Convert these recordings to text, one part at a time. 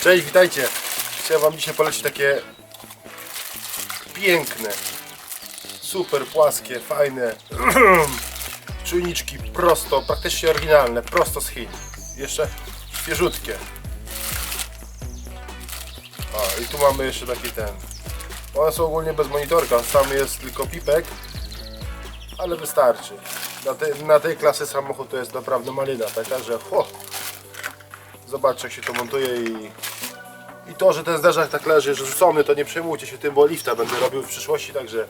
Cześć, witajcie. Chciałem wam dzisiaj polecić takie piękne, super płaskie, fajne czujniczki prosto, praktycznie oryginalne, prosto z Chin. Jeszcze świeżutkie. O, i tu mamy jeszcze taki ten. One są ogólnie bez monitorka, sam jest tylko pipek, ale wystarczy. Na tej klasy samochód to jest naprawdę malina, taka, że zobaczcie, jak się to montuje i to, że ten zderzak tak leży, że rzucony, to nie przejmujcie się tym, bo lifta będę robił w przyszłości, także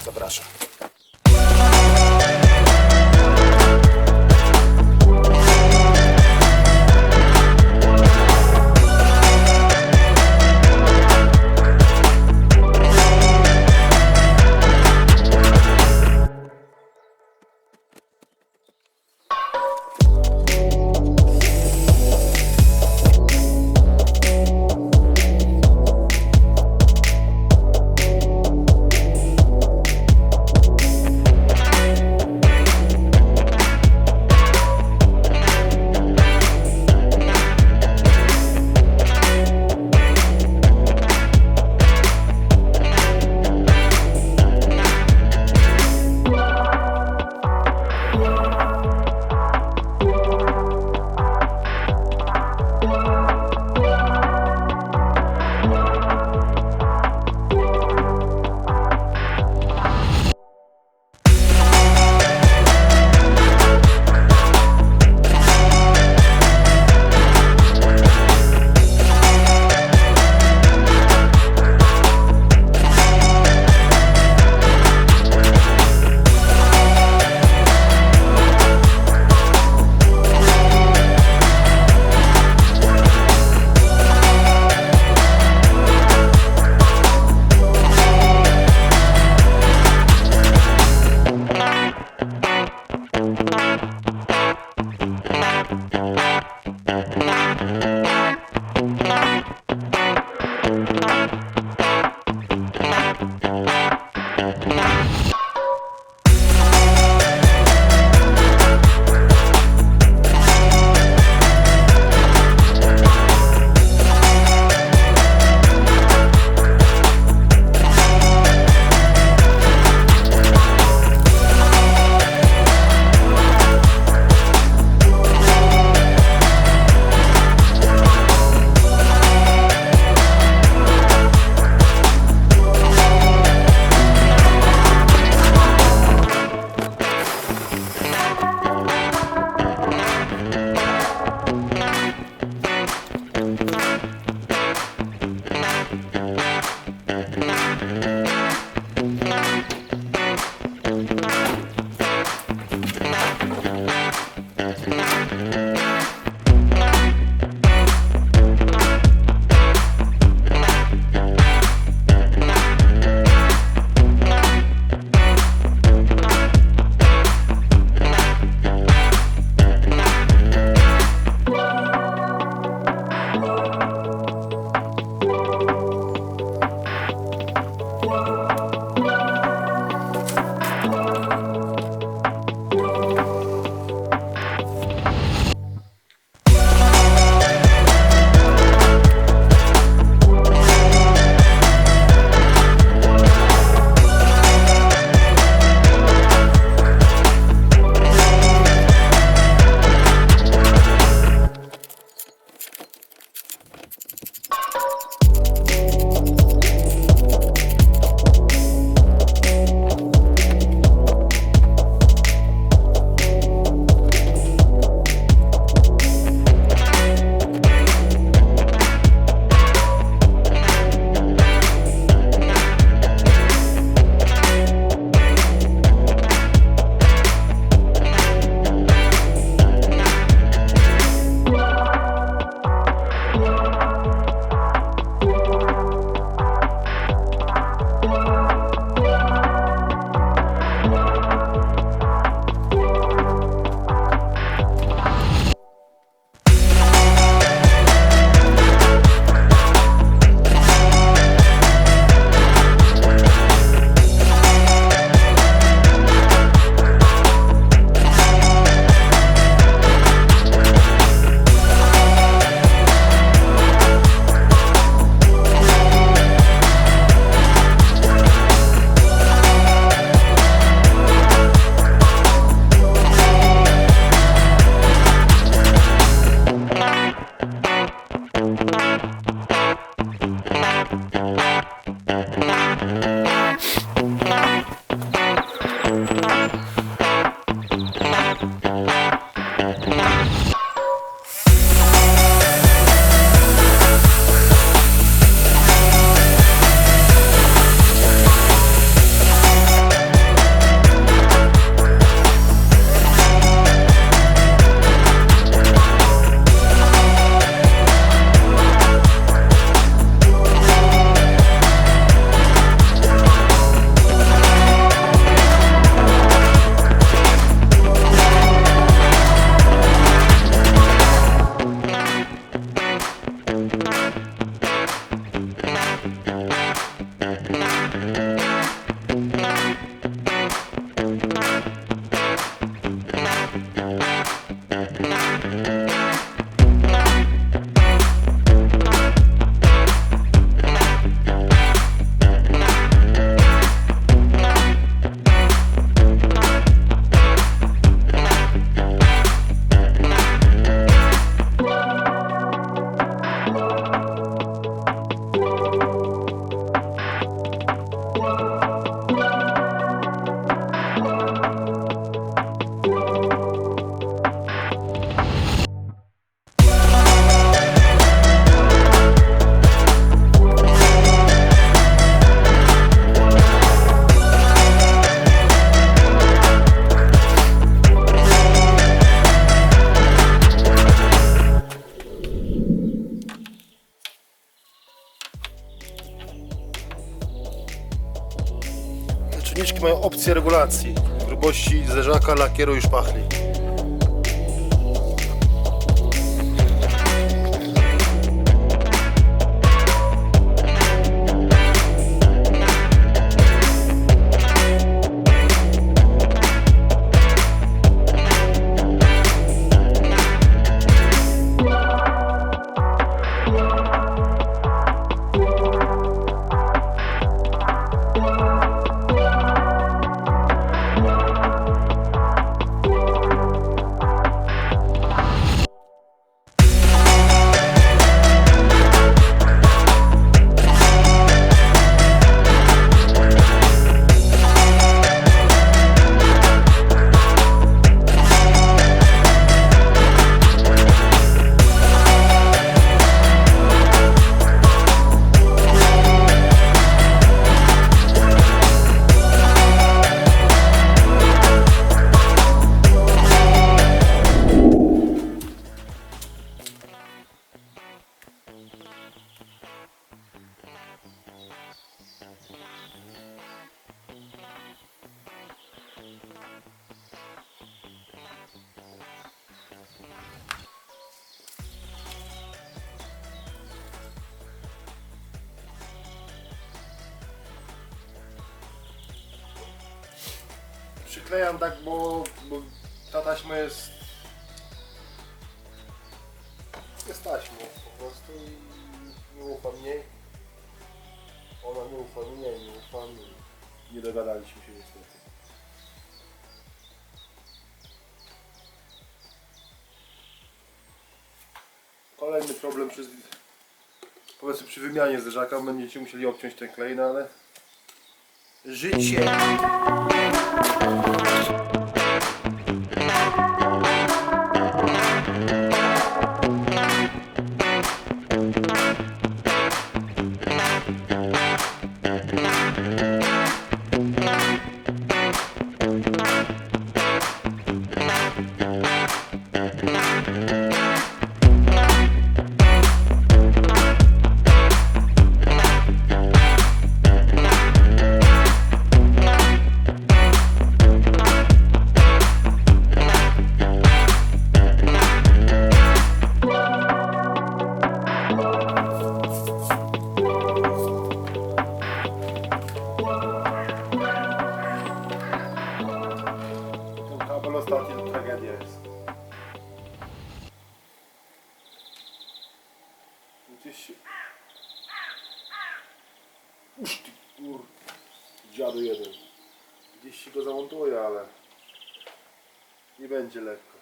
zapraszam. rękawiczki mają opcję regulacji grubości zderzaka, lakieru i szpachli. Przyklejam tak, bo ta taśma jest taśmą po prostu i nie ufam jej. Ona nie ufa mi, nie ufam i nie dogadaliśmy się niestety. Kolejny problem powiedzmy przy wymianie zderzaka będziecie musieli obciąć ten klej, no ale życie! Ostatnia tragedia jest. Gdzieś się... Uż ty kur... Dziadu jeden. Gdzieś się go zamontuje, ale... nie będzie lekko.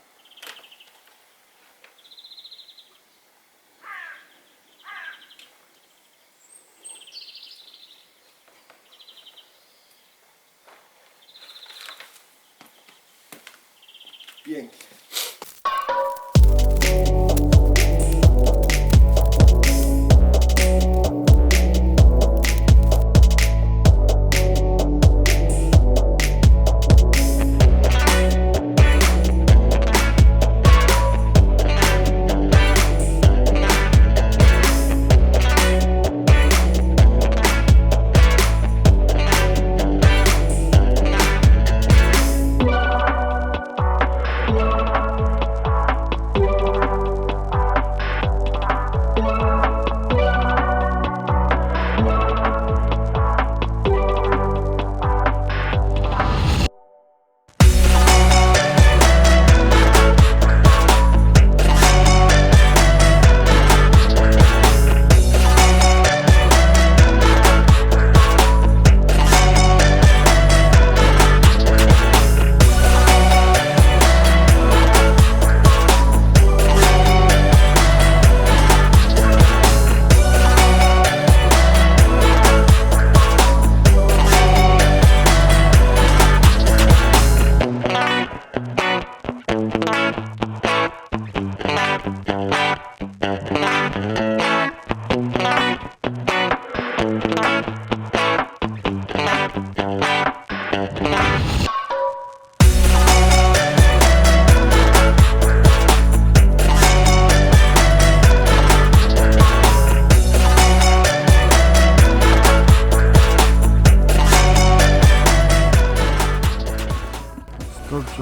Pięknie.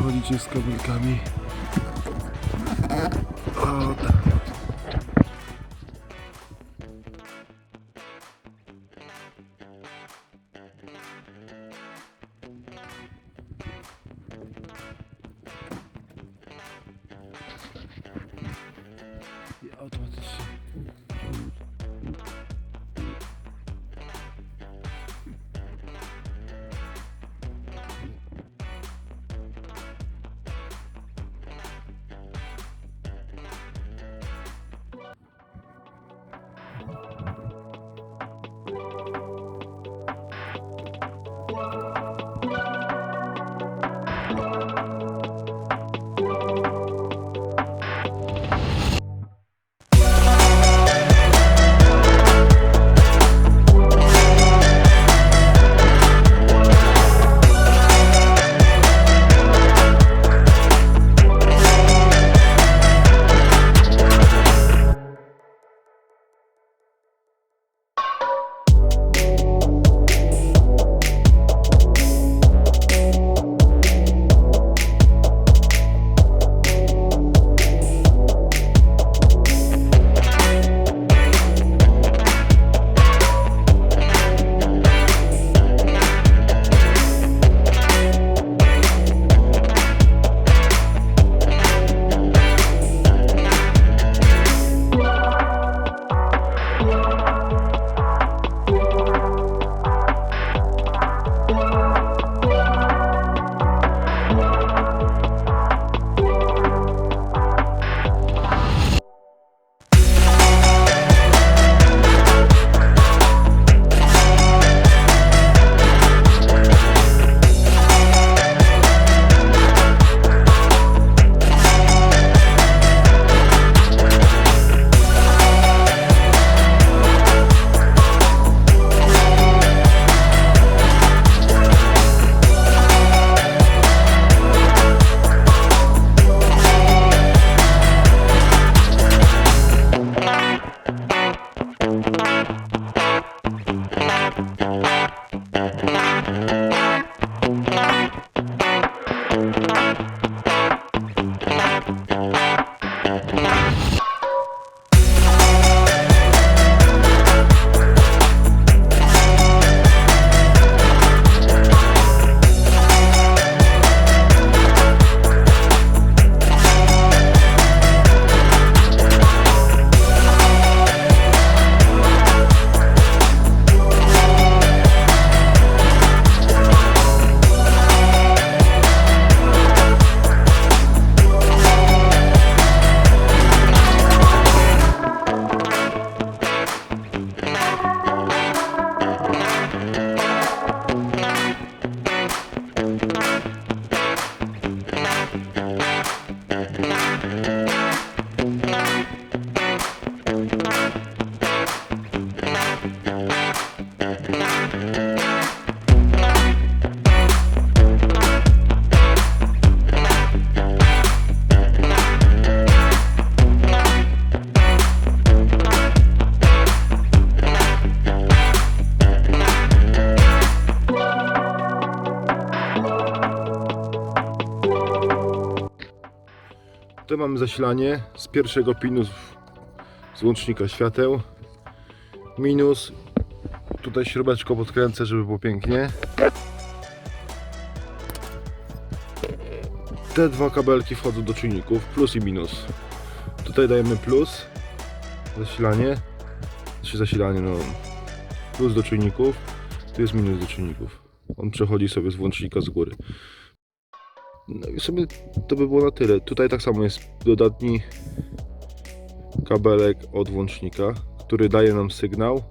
chodzicie z kabelkami. O, tak. I automatycznie. Tutaj mamy zasilanie z pierwszego pinu z łącznika świateł. Minus. Tutaj śrubeczko podkręcę, żeby było pięknie. Te dwa kabelki wchodzą do czujników, plus i minus. Tutaj dajemy plus, zasilanie, no, plus do czujników, tu jest minus do czujników. On przechodzi sobie z włącznika z góry. No i sobie to by było na tyle. Tutaj tak samo jest dodatni kabelek od włącznika, który daje nam sygnał.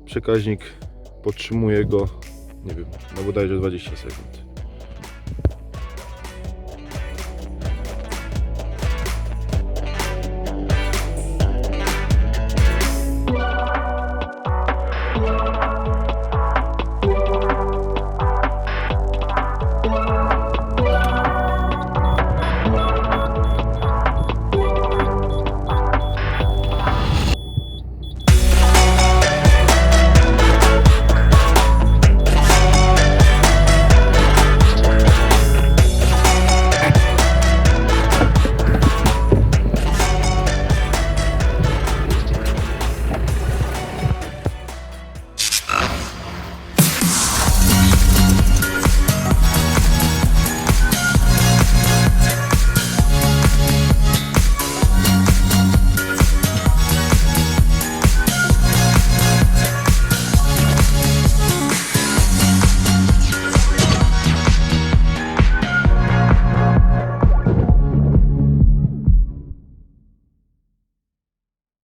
Przekaźnik podtrzymuje go, nie wiem, no bodajże 20 sekund.